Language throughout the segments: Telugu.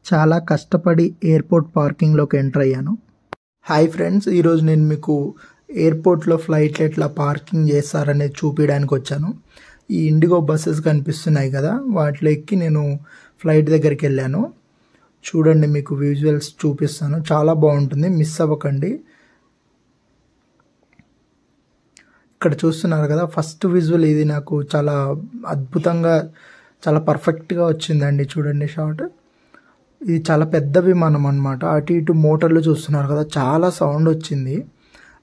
చాలా కష్టపడి ఎయిర్పోర్ట్ పార్కింగ్లోకి ఎంటర్ అయ్యాను. హాయ్ ఫ్రెండ్స్, ఈరోజు నేను మీకు ఎయిర్పోర్ట్లో ఫ్లైట్లు ఎట్లా పార్కింగ్ చేస్తారనేది చూపించడానికి వచ్చాను. ఈ ఇండిగో బస్సెస్ కనిపిస్తున్నాయి కదా, వాటిలో ఎక్కి నేను ఫ్లైట్ దగ్గరికి వెళ్ళాను. చూడండి, మీకు విజువల్స్ చూపిస్తాను. చాలా బాగుంటుంది, మిస్ అవ్వకండి. ఇక్కడ చూస్తున్నారు కదా, ఫస్ట్ విజువల్ ఇది నాకు చాలా అద్భుతంగా, చాలా పర్ఫెక్ట్గా వచ్చిందండి. చూడండి షాట్. ఇది చాలా పెద్ద విమానం అన్నమాట. అటు ఇటు మోటార్లు చూస్తున్నారు కదా, చాలా సౌండ్ వచ్చింది.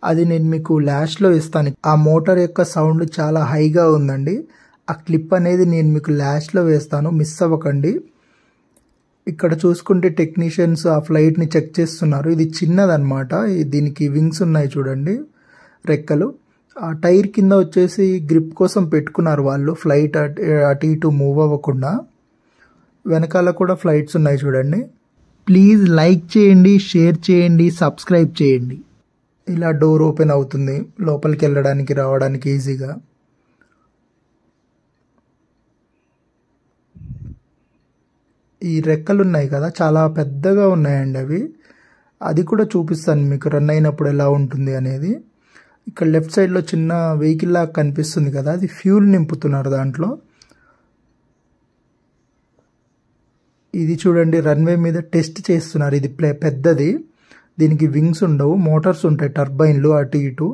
అది నేను మీకు లాస్ట్లో ఇస్తాను. ఆ మోటార్ యొక్క సౌండ్ చాలా హైగా ఉందండి. ఆ క్లిప్ అనేది నేను మీకు లాస్ట్లో వేస్తాను, మిస్ అవ్వకండి. ఇక్కడ చూసుకుంటే టెక్నీషియన్స్ ఆ ఫ్లైట్ని చెక్ చేస్తున్నారు. ఇది చిన్నదన్నమాట, దీనికి వింగ్స్ ఉన్నాయి చూడండి, రెక్కలు. ఆ టైర్ కింద వచ్చేసి గ్రిప్ కోసం పెట్టుకున్నారు వాళ్ళు, ఫ్లైట్ అటు ఇటు మూవ్ అవ్వకుండా. వెనకాల కూడా ఫ్లైట్స్ ఉన్నాయి చూడండి. ప్లీజ్ లైక్ చేయండి, షేర్ చేయండి, సబ్స్క్రైబ్ చేయండి. ఇలా డోర్ ఓపెన్ అవుతుంది, లోపలికి వెళ్ళడానికి రావడానికి ఈజీగా. ఈ రెక్కలు ఉన్నాయి కదా, చాలా పెద్దగా ఉన్నాయండి అవి. అది కూడా చూపిస్తాను మీకు రన్ అయినప్పుడు ఎలా ఉంటుంది అనేది. ఇక్కడ లెఫ్ట్ సైడ్లో చిన్న వెహికల్ లాగా కనిపిస్తుంది కదా, అది ఫ్యూల్ నింపుతున్నారు దాంట్లో. ఇది చూడండి, రన్వే మీద టెస్ట్ చేస్తున్నారు. ఇది పెద్దది, దీనికి వింగ్స్ ఉండవు, మోటార్స్ ఉంటాయి, టర్బైన్లు అటు ఇటు,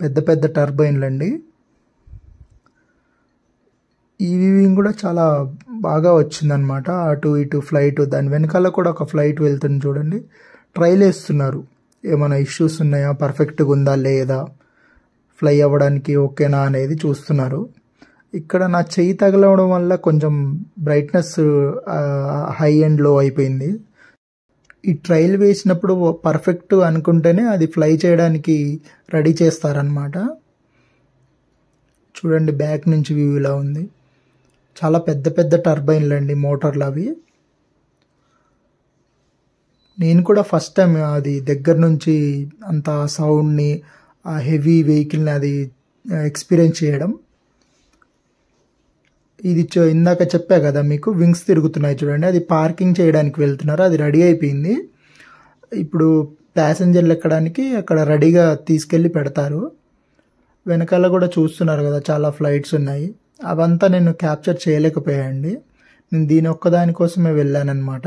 పెద్ద పెద్ద టర్బైన్లు అండి. ఈ వింగ్ కూడా చాలా బాగా వచ్చిందనమాట, అటు ఇటు ఫ్లైట్. దాని వెనకాల కూడా ఒక ఫ్లైట్ వెళ్తుంది చూడండి. ట్రైల్ వేస్తున్నారు, ఏమైనా ఇష్యూస్ ఉన్నాయా, పర్ఫెక్ట్గా ఉందా లేదా, ఫ్లై అవ్వడానికి ఓకేనా అనేది చూస్తున్నారు. ఇక్కడ నా చెయ్యి తగలవడం వల్ల కొంచెం బ్రైట్నెస్ హై అండ్ లో అయిపోయింది. ఈ ట్రైల్ వేసినప్పుడు పర్ఫెక్ట్ అనుకుంటేనే అది ఫ్లై చేయడానికి రెడీ చేస్తారనమాట. చూడండి, బ్యాక్ నుంచి వ్యూ ఇలా ఉంది. చాలా పెద్ద పెద్ద టర్బైన్లు అండి, మోటార్లు అవి. నేను కూడా ఫస్ట్ టైం అది దగ్గర నుంచి అంత సౌండ్ని, ఆ హెవీ వెహికల్ని అది ఎక్స్పీరియన్స్ చేయడం. ఇది ఇందాక చెప్పా కదా మీకు, వింగ్స్ తిరుగుతున్నాయి చూడండి, అది పార్కింగ్ చేయడానికి వెళ్తున్నారు. అది రెడీ అయిపోయింది. ఇప్పుడు ప్యాసింజర్లు ఎక్కడానికి అక్కడ రెడీగా తీసుకెళ్ళి పెడతారు. వెనకాల కూడా చూస్తున్నారు కదా, చాలా ఫ్లైట్స్ ఉన్నాయి. అవంతా నేను క్యాప్చర్ చేయలేకపోయాయండి, నేను దీని ఒక్కదానికోసమే వెళ్ళానమాట.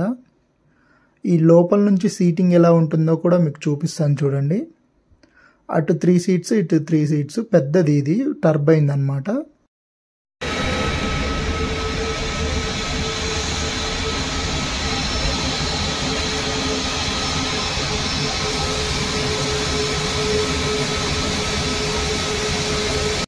ఈ లోపల నుంచి సీటింగ్ ఎలా ఉంటుందో కూడా మీకు చూపిస్తాను చూడండి. అటు 3 సీట్స్, ఇటు 3 సీట్స్. పెద్దది, ఇది టర్బైన్ అన్నమాట.